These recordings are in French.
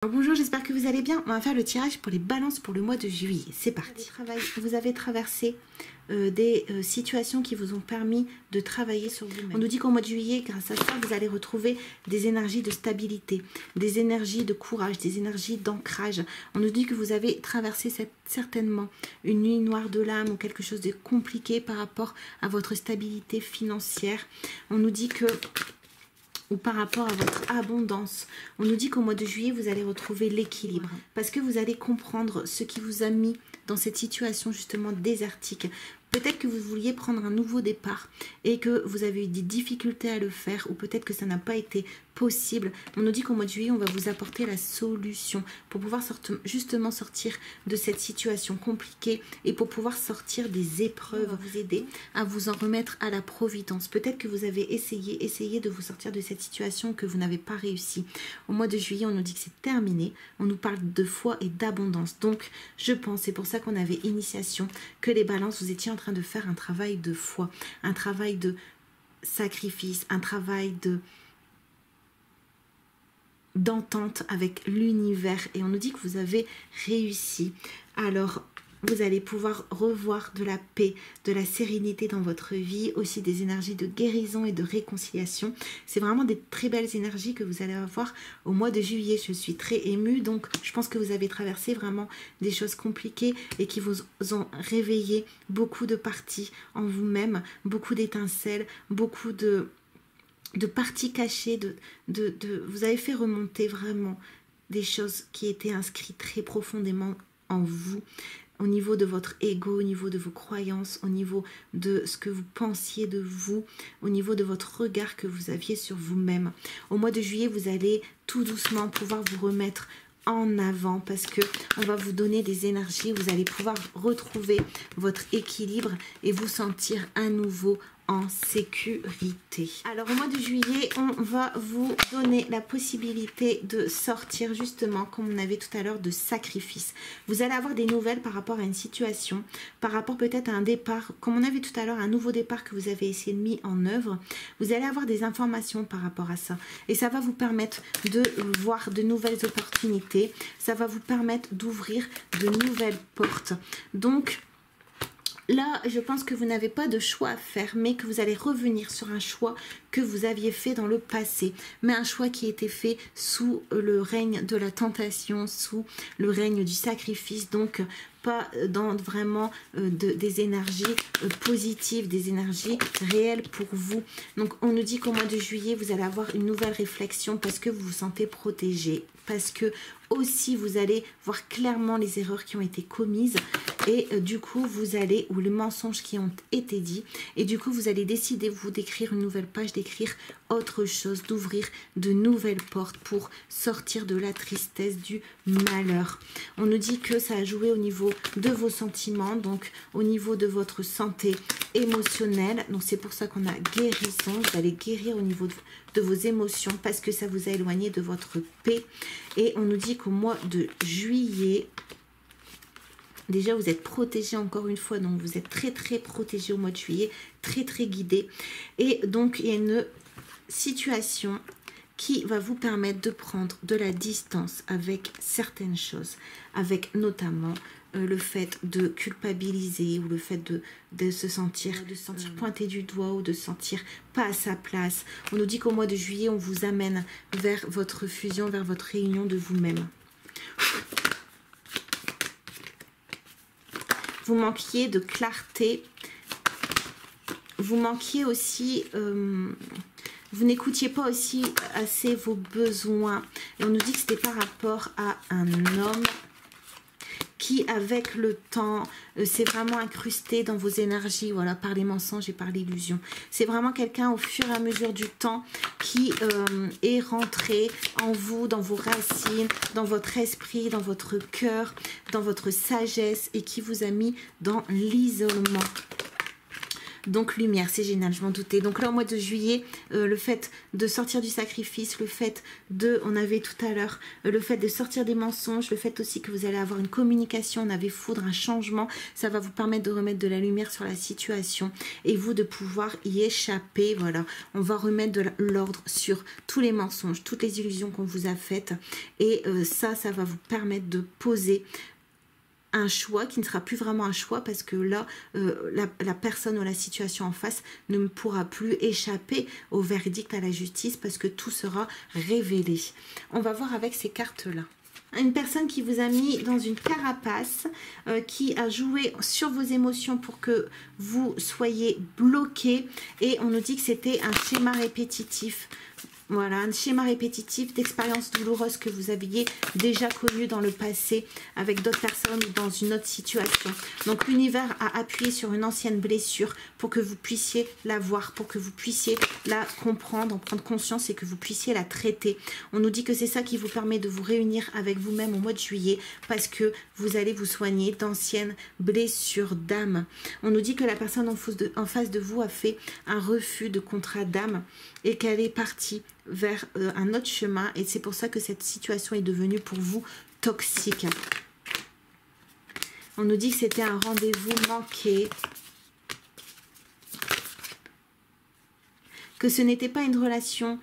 Bonjour, j'espère que vous allez bien. On va faire le tirage pour les balances pour le mois de juillet. C'est parti. Vous avez traversé des situations qui vous ont permis de travailler sur vous-même. On nous dit qu'au mois de juillet, grâce à ça, vous allez retrouver des énergies de stabilité, des énergies de courage, des énergies d'ancrage. On nous dit que vous avez traversé certainement une nuit noire de l'âme ou quelque chose de compliqué par rapport à votre stabilité financière. On nous dit que ou par rapport à votre abondance. On nous dit qu'au mois de juillet, vous allez retrouver l'équilibre. Parce que vous allez comprendre ce qui vous a mis dans cette situation justement désertique. Peut-être que vous vouliez prendre un nouveau départ et que vous avez eu des difficultés à le faire, ou peut-être que ça n'a pas été possible. On nous dit qu'au mois de juillet, on va vous apporter la solution pour pouvoir justement sortir de cette situation compliquée et pour pouvoir sortir des épreuves, vous aider à vous en remettre à la providence. Peut-être que vous avez essayé de vous sortir de cette situation, que vous n'avez pas réussi. Au mois de juillet, on nous dit que c'est terminé. On nous parle de foi et d'abondance. Donc, je pense, c'est pour ça qu'on avait initiation, que les balances, vous étiez en train de faire un travail de foi, un travail de sacrifice, un travail d'entente avec l'univers, et on nous dit que vous avez réussi. Alors vous allez pouvoir revoir de la paix, de la sérénité dans votre vie, aussi des énergies de guérison et de réconciliation. C'est vraiment des très belles énergies que vous allez avoir au mois de juillet. Je suis très émue, donc je pense que vous avez traversé vraiment des choses compliquées et qui vous ont réveillé beaucoup de parties en vous-même, beaucoup d'étincelles, beaucoup de parties cachées, vous avez fait remonter vraiment des choses qui étaient inscrites très profondément en vous, au niveau de votre ego, au niveau de vos croyances, au niveau de ce que vous pensiez de vous, au niveau de votre regard que vous aviez sur vous-même. Au mois de juillet, vous allez tout doucement pouvoir vous remettre en avant parce que on va vous donner des énergies. Vous allez pouvoir retrouver votre équilibre et vous sentir à nouveau en sécurité. Alors au mois de juillet, on va vous donner la possibilité de sortir justement, comme on avait tout à l'heure, de sacrifice. Vous allez avoir des nouvelles par rapport à une situation, par rapport peut-être à un départ, comme on avait tout à l'heure, un nouveau départ que vous avez essayé de mettre en œuvre. Vous allez avoir des informations par rapport à ça et ça va vous permettre de voir de nouvelles opportunités, ça va vous permettre d'ouvrir de nouvelles portes. Donc là, je pense que vous n'avez pas de choix à faire, mais que vous allez revenir sur un choix que vous aviez fait dans le passé. Mais un choix qui était fait sous le règne de la tentation, sous le règne du sacrifice. Donc, pas dans vraiment des énergies positives, des énergies réelles pour vous. Donc, on nous dit qu'au mois de juillet, vous allez avoir une nouvelle réflexion parce que vous vous sentez protégé. Parce que aussi, vous allez voir clairement les erreurs qui ont été commises. Et du coup, vous allez, ou les mensonges qui ont été dits. Et du coup, vous allez décider, vous, d'écrire une nouvelle page, d'écrire autre chose, d'ouvrir de nouvelles portes pour sortir de la tristesse, du malheur. On nous dit que ça a joué au niveau de vos sentiments, donc au niveau de votre santé émotionnelle. Donc c'est pour ça qu'on a guérison. Vous allez guérir au niveau de vos émotions parce que ça vous a éloigné de votre paix. Et on nous dit qu'au mois de juillet, déjà, vous êtes protégé encore une fois, donc vous êtes très très protégé au mois de juillet, très très guidé. Et donc, il y a une situation qui va vous permettre de prendre de la distance avec certaines choses, avec notamment le fait de culpabiliser ou le fait de se sentir pointé du doigt ou de se sentir pas à sa place. On nous dit qu'au mois de juillet, on vous amène vers votre fusion, vers votre réunion de vous-même. Vous manquiez de clarté, vous manquiez aussi, vous n'écoutiez pas aussi assez vos besoins. Et on nous dit que c'était par rapport à un homme qui, avec le temps, s'est vraiment incrusté dans vos énergies, voilà, par les mensonges et par l'illusion. C'est vraiment quelqu'un, au fur et à mesure du temps, qui est rentré en vous, dans vos racines, dans votre esprit, dans votre cœur, dans votre sagesse, et qui vous a mis dans l'isolement. Donc lumière, c'est génial, je m'en doutais. Donc là au mois de juillet, le fait de sortir du sacrifice, le fait de, on avait tout à l'heure, le fait de sortir des mensonges, le fait aussi que vous allez avoir une communication, on avait foudre, un changement, ça va vous permettre de remettre de la lumière sur la situation et vous de pouvoir y échapper. Voilà, on va remettre de l'ordre sur tous les mensonges, toutes les illusions qu'on vous a faites et ça va vous permettre de poser un choix qui ne sera plus vraiment un choix parce que là, la personne ou la situation en face ne pourra plus échapper au verdict, à la justice parce que tout sera révélé. On va voir avec ces cartes-là. Une personne qui vous a mis dans une carapace, qui a joué sur vos émotions pour que vous soyez bloqué et on nous dit que c'était un schéma répétitif. Voilà, un schéma répétitif d'expériences douloureuses que vous aviez déjà connues dans le passé avec d'autres personnes ou dans une autre situation. Donc l'univers a appuyé sur une ancienne blessure pour que vous puissiez la voir, pour que vous puissiez la comprendre, en prendre conscience et que vous puissiez la traiter. On nous dit que c'est ça qui vous permet de vous réunir avec vous-même au mois de juillet parce que vous allez vous soigner d'anciennes blessures d'âme. On nous dit que la personne en face de vous a fait un refus de contrat d'âme et qu'elle est partie vers un autre chemin et c'est pour ça que cette situation est devenue pour vous toxique. On nous dit que c'était un rendez-vous manqué, que ce n'était pas une relation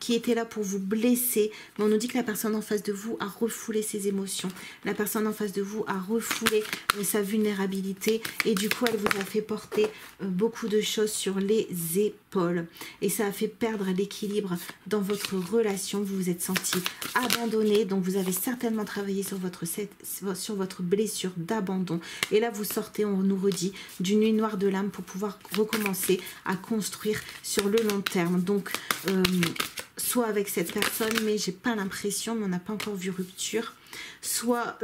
qui était là pour vous blesser, mais on nous dit que la personne en face de vous a refoulé ses émotions, la personne en face de vous a refoulé sa vulnérabilité et du coup elle vous a fait porter beaucoup de choses sur les épaules et ça a fait perdre l'équilibre dans votre relation. Vous vous êtes senti abandonné, donc vous avez certainement travaillé sur votre blessure d'abandon et là vous sortez, on nous redit, d'une nuit noire de l'âme pour pouvoir recommencer à construire sur le long terme. Donc soit avec cette personne, mais j'ai pas l'impression, mais on n'a pas encore vu rupture, soit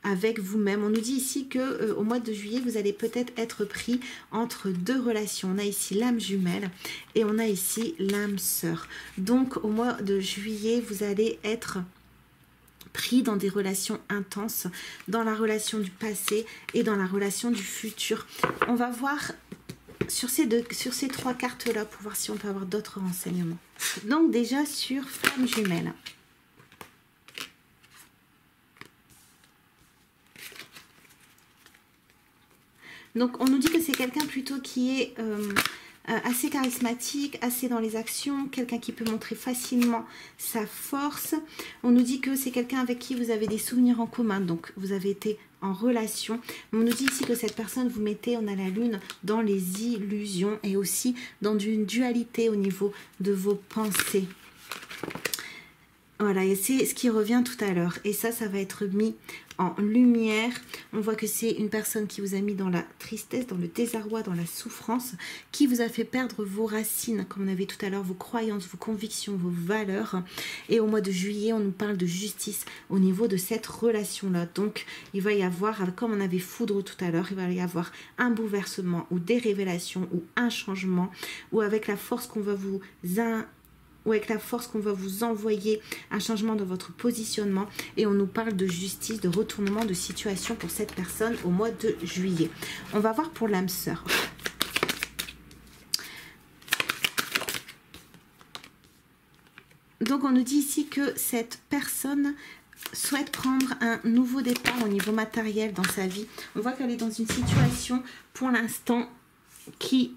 avec vous-même. On nous dit ici que au mois de juillet, vous allez peut-être être pris entre deux relations. On a ici l'âme jumelle et on a ici l'âme sœur. Donc au mois de juillet, vous allez être pris dans des relations intenses, dans la relation du passé et dans la relation du futur. On va voir sur ces trois cartes-là pour voir si on peut avoir d'autres renseignements. Donc déjà sur flamme jumelle. Donc on nous dit que c'est quelqu'un plutôt qui est assez charismatique, assez dans les actions, quelqu'un qui peut montrer facilement sa force. On nous dit que c'est quelqu'un avec qui vous avez des souvenirs en commun, donc vous avez été en relation. On nous dit ici que cette personne vous mettez, on a la lune, dans les illusions et aussi dans une dualité au niveau de vos pensées. Voilà, et c'est ce qui revient tout à l'heure. Et ça va être mis en lumière. On voit que c'est une personne qui vous a mis dans la tristesse, dans le désarroi, dans la souffrance, qui vous a fait perdre vos racines, comme on avait tout à l'heure, vos croyances, vos convictions, vos valeurs. Et au mois de juillet, on nous parle de justice au niveau de cette relation-là. Donc, il va y avoir, comme on avait foudre tout à l'heure, il va y avoir un bouleversement ou des révélations ou un changement, ou avec la force qu'on va vous envoyer un changement dans votre positionnement et on nous parle de justice, de retournement de situation pour cette personne au mois de juillet. On va voir pour l'âme sœur. Donc on nous dit ici que cette personne souhaite prendre un nouveau départ au niveau matériel dans sa vie. On voit qu'elle est dans une situation pour l'instant qui...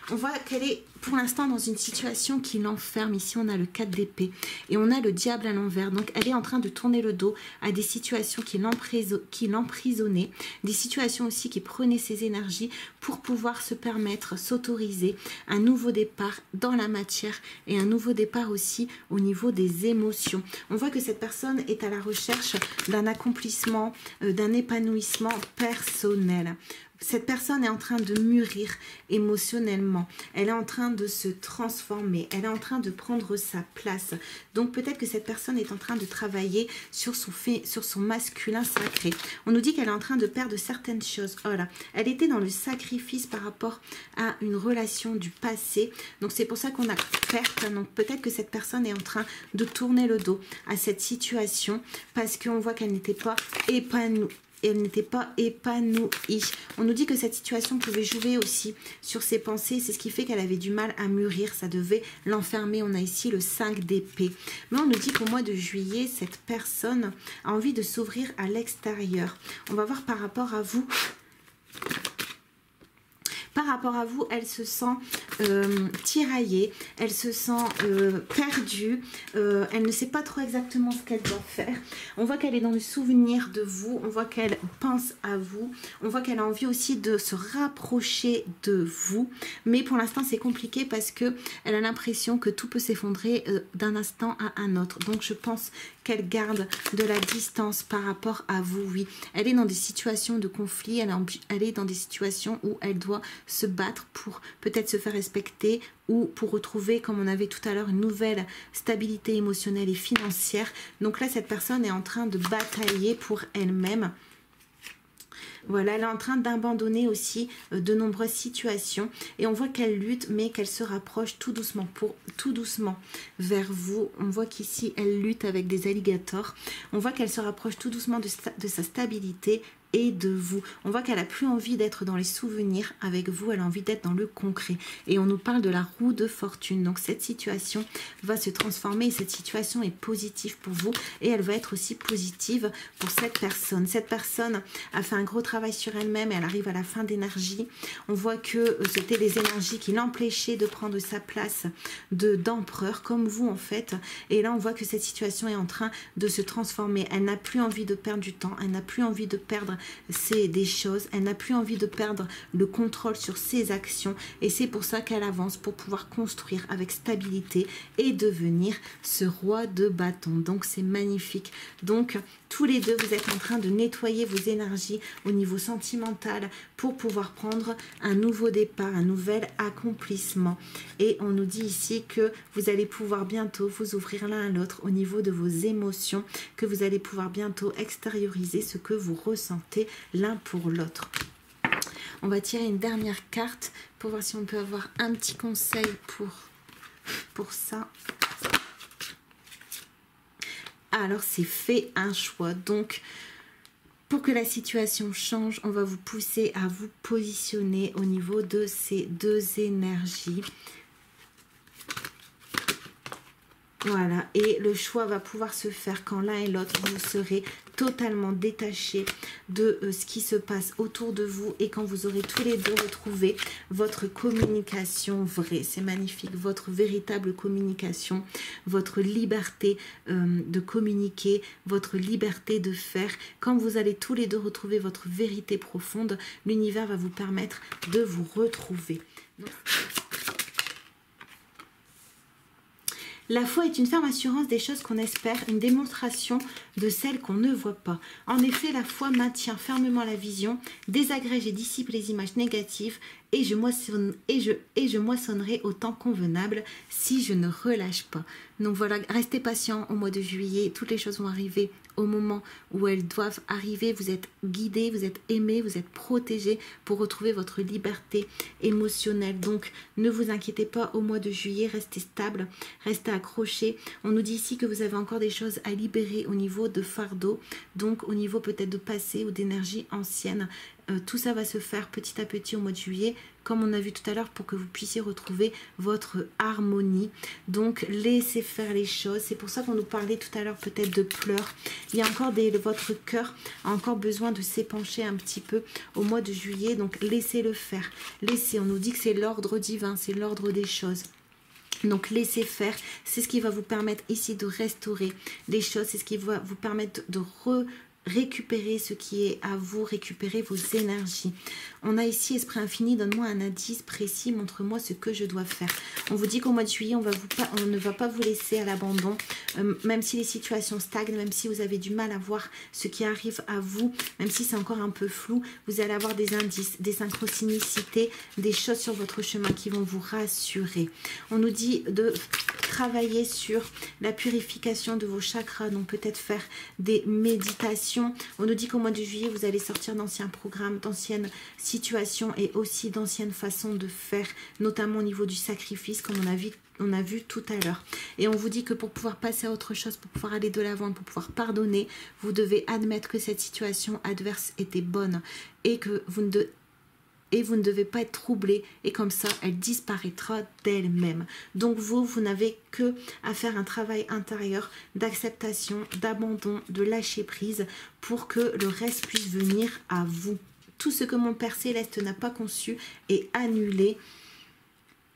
On voit qu'elle est pour l'instant dans une situation qui l'enferme. Ici, on a le 4 d'épée et on a le diable à l'envers. Donc, elle est en train de tourner le dos à des situations qui l'emprisonnaient, des situations aussi qui prenaient ses énergies pour pouvoir se permettre, s'autoriser un nouveau départ dans la matière et un nouveau départ aussi au niveau des émotions. On voit que cette personne est à la recherche d'un accomplissement, d'un épanouissement personnel. Cette personne est en train de mûrir émotionnellement, elle est en train de se transformer, elle est en train de prendre sa place. Donc peut-être que cette personne est en train de travailler sur son masculin sacré. On nous dit qu'elle est en train de perdre certaines choses. Voilà, elle était dans le sacrifice par rapport à une relation du passé. Donc c'est pour ça qu'on a perte. Donc peut-être que cette personne est en train de tourner le dos à cette situation parce qu'on voit qu'elle n'était pas et elle n'était pas épanouie. On nous dit que cette situation pouvait jouer aussi sur ses pensées. C'est ce qui fait qu'elle avait du mal à mûrir. Ça devait l'enfermer. On a ici le 5 d'épée. Mais on nous dit qu'au mois de juillet, cette personne a envie de s'ouvrir à l'extérieur. On va voir par rapport à vous. Par rapport à vous, elle se sent tiraillée, elle se sent perdue, elle ne sait pas trop exactement ce qu'elle doit faire. On voit qu'elle est dans le souvenir de vous, on voit qu'elle pense à vous, on voit qu'elle a envie aussi de se rapprocher de vous. Mais pour l'instant, c'est compliqué parce qu'elle a l'impression que tout peut s'effondrer d'un instant à un autre. Donc, je pense qu'elle garde de la distance par rapport à vous, oui. Elle est dans des situations de conflit, elle est dans des situations où elle doit se battre pour peut-être se faire respecter ou pour retrouver, comme on avait tout à l'heure, une nouvelle stabilité émotionnelle et financière. Donc là, cette personne est en train de batailler pour elle-même. Voilà, elle est en train d'abandonner aussi de nombreuses situations et on voit qu'elle lutte mais qu'elle se rapproche tout doucement vers vous. On voit qu'ici elle lutte avec des alligators. On voit qu'elle se rapproche tout doucement de sa stabilité et de vous. On voit qu'elle n'a plus envie d'être dans les souvenirs avec vous, elle a envie d'être dans le concret. Et on nous parle de la roue de fortune. Donc cette situation va se transformer et cette situation est positive pour vous et elle va être aussi positive pour cette personne. Cette personne a fait un gros travail sur elle-même et elle arrive à la fin d'énergie. On voit que c'était les énergies qui l'empêchaient de prendre sa place d'empereur comme vous en fait. Et là on voit que cette situation est en train de se transformer. Elle n'a plus envie de perdre du temps, elle n'a plus envie de perdre des choses, elle n'a plus envie de perdre le contrôle sur ses actions et c'est pour ça qu'elle avance pour pouvoir construire avec stabilité et devenir ce roi de bâton. Donc c'est magnifique. Donc tous les deux vous êtes en train de nettoyer vos énergies au niveau sentimental pour pouvoir prendre un nouveau départ, un nouvel accomplissement. Et on nous dit ici que vous allez pouvoir bientôt vous ouvrir l'un à l'autre au niveau de vos émotions, que vous allez pouvoir bientôt extérioriser ce que vous ressentez l'un pour l'autre. On va tirer une dernière carte pour voir si on peut avoir un petit conseil pour ça. Alors c'est fait un choix. Donc pour que la situation change, on va vous pousser à vous positionner au niveau de ces deux énergies. Voilà, et le choix va pouvoir se faire quand l'un et l'autre, vous serez totalement détachés de ce qui se passe autour de vous et quand vous aurez tous les deux retrouvé votre communication vraie. C'est magnifique, votre véritable communication, votre liberté de communiquer, votre liberté de faire. Quand vous allez tous les deux retrouver votre vérité profonde, l'univers va vous permettre de vous retrouver. La foi est une ferme assurance des choses qu'on espère, une démonstration de celles qu'on ne voit pas. En effet, la foi maintient fermement la vision, désagrège et dissipe les images négatives et je moissonnerai au temps convenable si je ne relâche pas. Donc voilà, restez patient au mois de juillet, toutes les choses vont arriver au moment où elles doivent arriver. Vous êtes guidés, vous êtes aimés, vous êtes protégés pour retrouver votre liberté émotionnelle. Donc ne vous inquiétez pas au mois de juillet, restez stable, restez accrochés. On nous dit ici que vous avez encore des choses à libérer au niveau de fardeau, donc au niveau peut-être de passé ou d'énergie ancienne. Tout ça va se faire petit à petit au mois de juillet, comme on a vu tout à l'heure, pour que vous puissiez retrouver votre harmonie. Donc laissez faire les choses. C'est pour ça qu'on nous parlait tout à l'heure peut-être de pleurs. Il y a encore votre cœur a encore besoin de s'épancher un petit peu au mois de juillet. Donc laissez-le faire. Laissez. On nous dit que c'est l'ordre divin, c'est l'ordre des choses. Donc laissez faire, c'est ce qui va vous permettre ici de restaurer les choses, c'est ce qui va vous permettre de récupérer ce qui est à vous, récupérer vos énergies. On a ici Esprit Infini, donne-moi un indice précis, montre-moi ce que je dois faire. On vous dit qu'au mois de juillet, on ne va pas vous laisser à l'abandon, même si les situations stagnent, même si vous avez du mal à voir ce qui arrive à vous, même si c'est encore un peu flou, vous allez avoir des indices, des synchronicités, des choses sur votre chemin qui vont vous rassurer. On nous dit de travailler sur la purification de vos chakras, donc peut-être faire des méditations solutions. On nous dit qu'au mois de juillet, vous allez sortir d'anciens programmes, d'anciennes situations et aussi d'anciennes façons de faire, notamment au niveau du sacrifice, comme on a vu tout à l'heure. Et on vous dit que pour pouvoir passer à autre chose, pour pouvoir aller de l'avant, pour pouvoir pardonner, vous devez admettre que cette situation adverse était bonne et que vous ne devez pas être troublé, et comme ça elle disparaîtra d'elle-même. Donc vous n'avez que à faire un travail intérieur d'acceptation, d'abandon, de lâcher prise pour que le reste puisse venir à vous. Tout ce que mon Père Céleste n'a pas conçu est annulé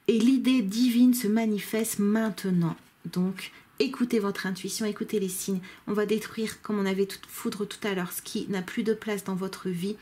et l'idée divine se manifeste maintenant. Donc écoutez votre intuition, écoutez les signes. On va détruire, comme on avait foudre tout à l'heure, ce qui n'a plus de place dans votre vie.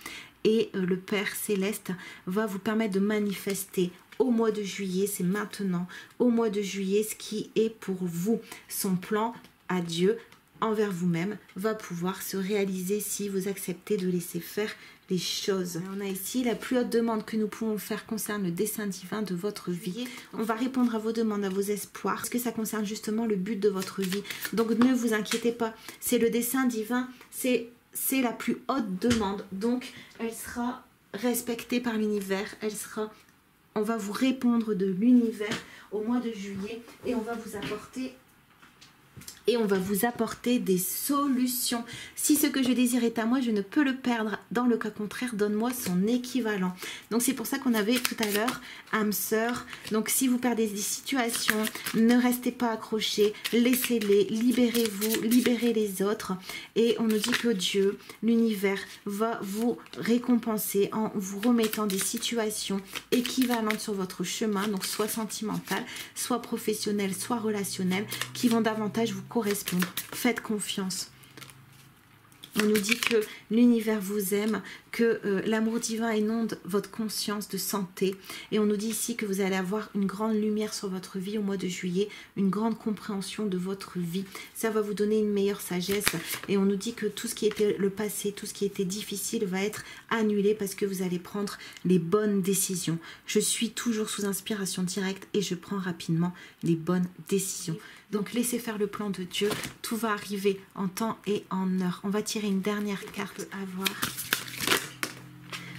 Et le Père Céleste va vous permettre de manifester au mois de juillet, c'est maintenant, au mois de juillet, ce qui est pour vous. Son plan à Dieu envers vous-même va pouvoir se réaliser si vous acceptez de laisser faire les choses. On a ici la plus haute demande que nous pouvons faire concerne le dessein divin de votre vie. On va répondre à vos demandes, à vos espoirs, parce que ça concerne justement le but de votre vie. Donc ne vous inquiétez pas, c'est le dessein divin, c'est la plus haute demande, donc elle sera respectée par l'univers, on va vous répondre de l'univers au mois de juillet et on va vous apporter des solutions. Si ce que je désire est à moi, je ne peux le perdre. Dans le cas contraire, donne-moi son équivalent. Donc c'est pour ça qu'on avait tout à l'heure âme sœur. Donc si vous perdez des situations, ne restez pas accrochés, laissez-les, libérez-vous, libérez les autres. Et on nous dit que Dieu, l'univers, va vous récompenser en vous remettant des situations équivalentes sur votre chemin, donc soit sentimentales, soit professionnelles, soit relationnelles, qui vont davantage vous correspondre. Faites confiance. On nous dit que l'univers vous aime, que l'amour divin inonde votre conscience de santé. Et on nous dit ici que vous allez avoir une grande lumière sur votre vie au mois de juillet, une grande compréhension de votre vie. Ça va vous donner une meilleure sagesse. Et on nous dit que tout ce qui était le passé, tout ce qui était difficile va être annulé parce que vous allez prendre les bonnes décisions. Je suis toujours sous inspiration directe et je prends rapidement les bonnes décisions. Donc laissez faire le plan de Dieu, tout va arriver en temps et en heure. On va tirer une dernière carte à voir.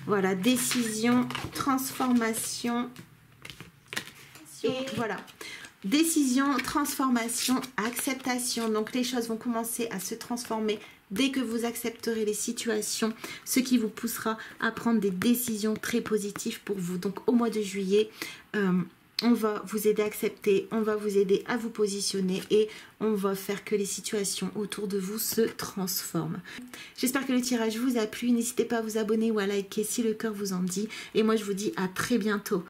Voilà, décision, transformation et voilà. Décision, transformation, acceptation. Donc les choses vont commencer à se transformer dès que vous accepterez les situations, ce qui vous poussera à prendre des décisions très positives pour vous. Donc au mois de juillet, on va vous aider à accepter, on va vous aider à vous positionner et on va faire que les situations autour de vous se transforment. J'espère que le tirage vous a plu. N'hésitez pas à vous abonner ou à liker si le cœur vous en dit. Et moi, je vous dis à très bientôt.